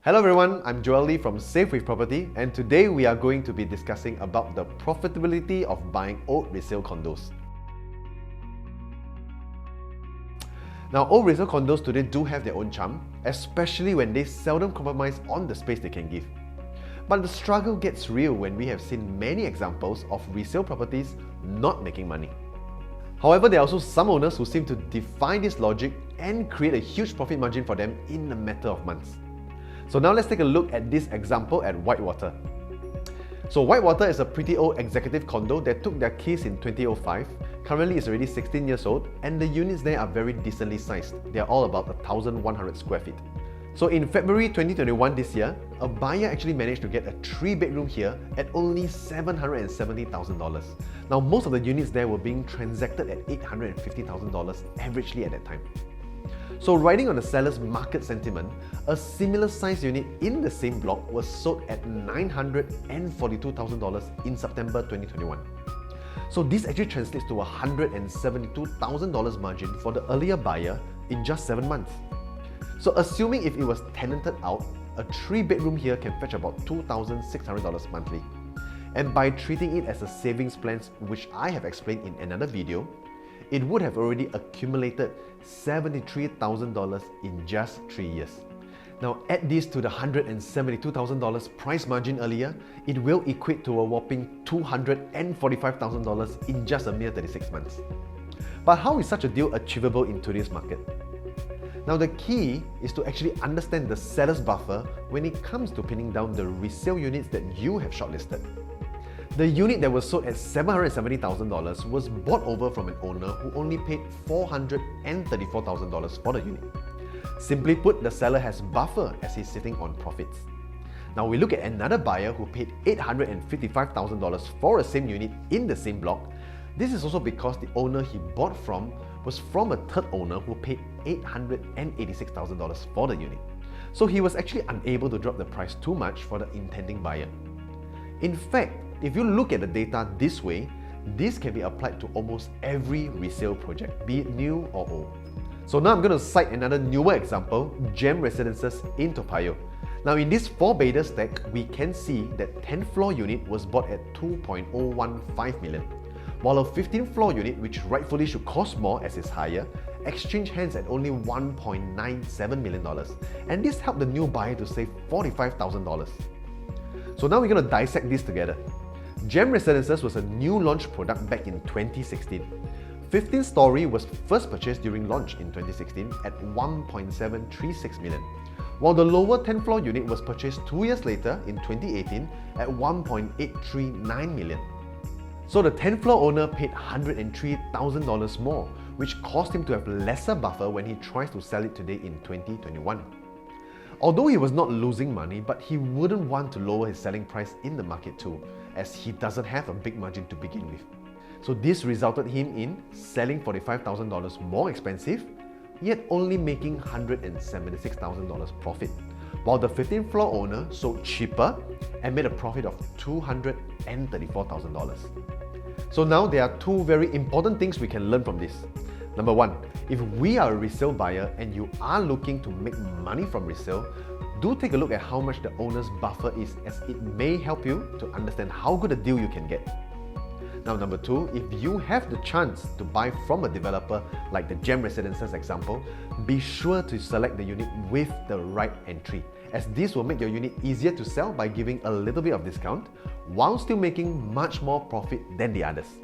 Hello everyone, I'm Joel Lee from Safe with Property, and today we are going to be discussing about the profitability of buying old resale condos. Now, old resale condos today do have their own charm, especially when they seldom compromise on the space they can give. But the struggle gets real when we have seen many examples of resale properties not making money. However, there are also some owners who seem to defy this logic and create a huge profit margin for them in a matter of months. So now let's take a look at this example at Whitewater. So Whitewater is a pretty old executive condo that took their keys in 2005. Currently it's already 16 years old and the units there are very decently sized. They are all about 1,100 square feet. So in February 2021 this year, a buyer actually managed to get a 3-bedroom here at only $770,000. Now most of the units there were being transacted at $850,000 averagely at that time. So riding on the seller's market sentiment, a similar size unit in the same block was sold at $942,000 in September 2021. So this actually translates to a $172,000 margin for the earlier buyer in just 7 months. So assuming if it was tenanted out, a 3-bedroom here can fetch about $2,600 monthly. And by treating it as a savings plan, which I have explained in another video, it would have already accumulated $73,000 in just 3 years. Now add this to the $172,000 price margin earlier, it will equate to a whopping $245,000 in just a mere 36 months. But how is such a deal achievable in today's market? Now the key is to actually understand the seller's buffer when it comes to pinning down the resale units that you have shortlisted. The unit that was sold at $770,000 was bought over from an owner who only paid $434,000 for the unit. Simply put, the seller has buffer as he's sitting on profits. Now we look at another buyer who paid $855,000 for a same unit in the same block. This is also because the owner he bought from was from a third owner who paid $886,000 for the unit. So he was actually unable to drop the price too much for the intending buyer. In fact, if you look at the data this way, this can be applied to almost every resale project, be it new or old. So now I'm going to cite another newer example, Gem Residences in Toa Payoh. Now in this 4-bedder stack, we can see that 10th floor unit was bought at $2.015 million, while a 15th floor unit, which rightfully should cost more as it's higher, exchanged hands at only $1.97 million, and this helped the new buyer to save $45,000. So now we're going to dissect this together. Gem Residences was a new launch product back in 2016. 15th story was first purchased during launch in 2016 at $1.736 million, while the lower 10th floor unit was purchased 2 years later in 2018 at $1.839 million. So the 10th floor owner paid $103,000 more, which caused him to have lesser buffer when he tries to sell it today in 2021. Although he was not losing money, but he wouldn't want to lower his selling price in the market too, as he doesn't have a big margin to begin with. So this resulted him in selling $45,000 more expensive, yet only making $176,000 profit, while the 15th floor owner sold cheaper and made a profit of $234,000. So now there are two very important things we can learn from this. Number one, if we are a resale buyer and you are looking to make money from resale, do take a look at how much the owner's buffer is, as it may help you to understand how good a deal you can get. Now number two, if you have the chance to buy from a developer like the Gem Residences example, be sure to select the unit with the right entry, as this will make your unit easier to sell by giving a little bit of discount while still making much more profit than the others.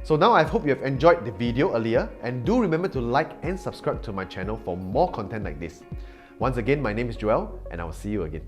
So now I hope you have enjoyed the video earlier, and do remember to like and subscribe to my channel for more content like this. Once again, my name is Joel, and I will see you again.